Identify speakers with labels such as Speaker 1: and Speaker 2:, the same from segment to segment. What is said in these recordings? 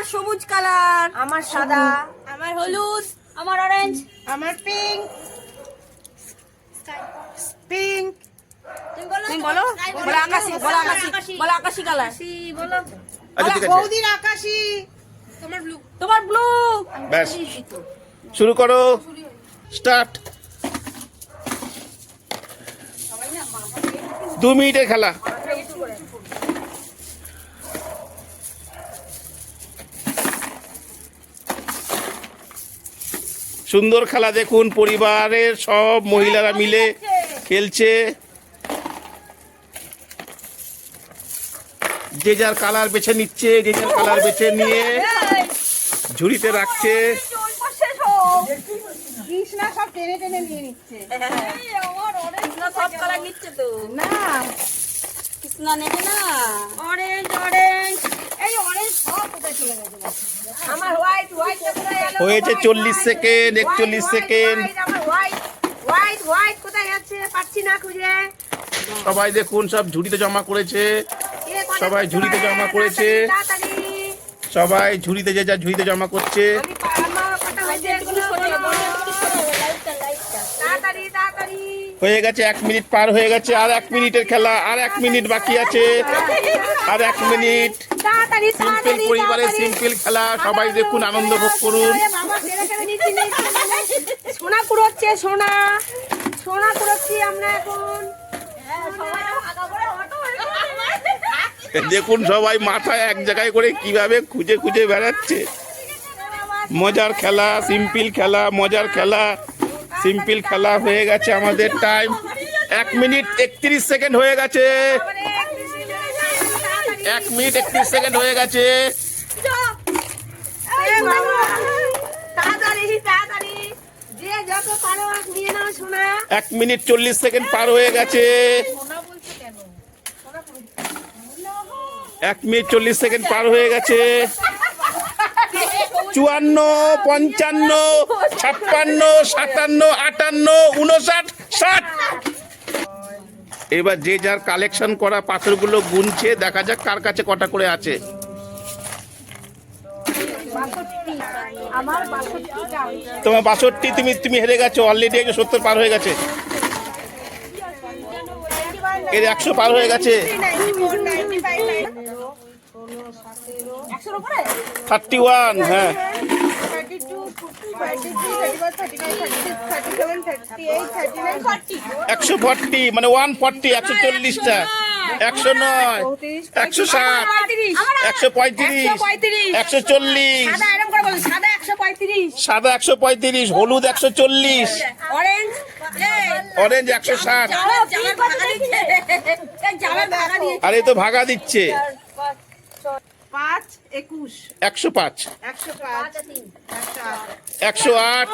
Speaker 1: আমার সবুজ কালার,
Speaker 2: আমার সাদা,
Speaker 1: আমার হলুদ, আমার অরেঞ্জ,
Speaker 2: আমার পিঙ্ক, পিঙ্ক।
Speaker 1: তুমি বলো, বলো আকাশি, বলো আকাশি, বলো আকাশি কালার, বলো
Speaker 3: আচ্ছা ঠিক আছে,
Speaker 2: বৌদির আকাশি,
Speaker 1: তোমার ব্লু।
Speaker 3: ব্যাস শুরু করো, স্টার্ট। 2 মিনিটের খেলা। সুন্দর খেলা দেখুন, পরিবারের সব মহিলারা মিলে খেলছে, যে যার কালার বেছে নিচ্ছে, যে যার কালার বেছে নিয়ে ঝুড়িতে রাখছে।
Speaker 2: কৃষ্ণা সব টেনে টেনে নিয়ে নিচ্ছে।
Speaker 1: কৃষ্ণা সব কালার নিচ্ছে তো,
Speaker 2: না
Speaker 1: কৃষ্ণা নেবে না। অরেঞ্জ অরেঞ্জ,
Speaker 2: এই অরেঞ্জ সব কোথায় চলে গেছে?
Speaker 1: আমার হোয়াইট, হোয়াইট কোথায় গেল?
Speaker 3: হয়েছে 40 সেকেন্ড, 41 সেকেন্ড।
Speaker 2: আমার হোয়াইট, হোয়াইট, হোয়াইট কোথায় যাচ্ছে? পাচ্ছি না খুঁজে।
Speaker 3: সবাই দেখুন সব ঝুড়িতে জমা করেছে, সবাই ঝুড়িতে জমা করেছে,
Speaker 2: তাড়াতাড়ি
Speaker 3: সবাই ঝুড়িতে যে যা ঝুড়িতে জমা করছে।
Speaker 2: আমার কটা হয়েছে এগুলো তাড়াতাড়ি তাড়াতাড়ি।
Speaker 3: হয়ে গেছে 1 মিনিট পার হয়ে গেছে, আর 1 মিনিটের খেলা, আর 1 মিনিট বাকি আছে, আর 1 মিনিট।
Speaker 2: তাড়াতাড়ি
Speaker 3: সিম্পল পরিবারের সিম্পল খেলা, সবাই দেখুন, আনন্দ ভোগ করুন।
Speaker 2: সোনা কুড়োচ্ছে, সোনা সোনা কুড়োচ্ছি আমরা এখন।
Speaker 3: দেখুন সবাই মাথায় এক জায়গায় করে কিভাবে খুঁজে খুঁজে বেড়াচ্ছে। মজার খেলা, সিম্পল খেলা, মজার খেলা, সিম্পল খেলা। হয়ে গেছে আমাদের টাইম, 1 মিনিট 31 সেকেন্ড হয়ে গেছে, 1 মিনিট 31 সেকেন্ড হয়ে গেছে।
Speaker 2: তাড়াতাড়ি তাড়াতাড়ি, যে যত পারো নিয়ে নাও সোনা।
Speaker 3: 1 মিনিট 40 সেকেন্ড পার হয়ে গেছে, 1 মিনিট 40 সেকেন্ড পার হয়ে গেছে। 54, 55, 56, 57, 58, 59, 60। এবার যে যার কালেকশন করা পাথরগুলো গুনছে, দেখা যাক কার কাছে কটা করে আছে। তোমার 62, তুমি হেরে গেছো অলরেডি, 70 পার হয়ে গেছে, এর 100 পার হয়ে গেছে, 31। হ্যাঁ 140, মানে 140, 140টা, 109, 160, 135, 140, সাদা 135, হলুদ 140, অরেঞ্জ 160। আরে তো ভাগা দিচ্ছে।
Speaker 2: 5, 21,
Speaker 3: 105,
Speaker 2: 105,
Speaker 3: 108,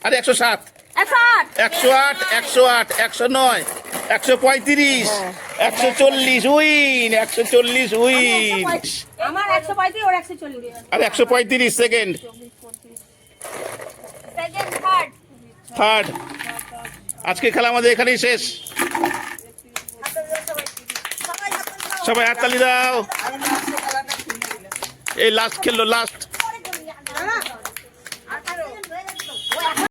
Speaker 3: আরে 107, 108, 108, 109, 135, 140, উইন, 140 উইন।
Speaker 1: আমার 135 ওর 140।
Speaker 3: আর 135 সেকেন্ড,
Speaker 1: সেকেন্ড থার্ড।
Speaker 3: থার্ড। আজকে খেলা আমাদের এখানেই শেষ। সবাই হাততালি দাও। এই লাস্ট খেললো, লাস্ট।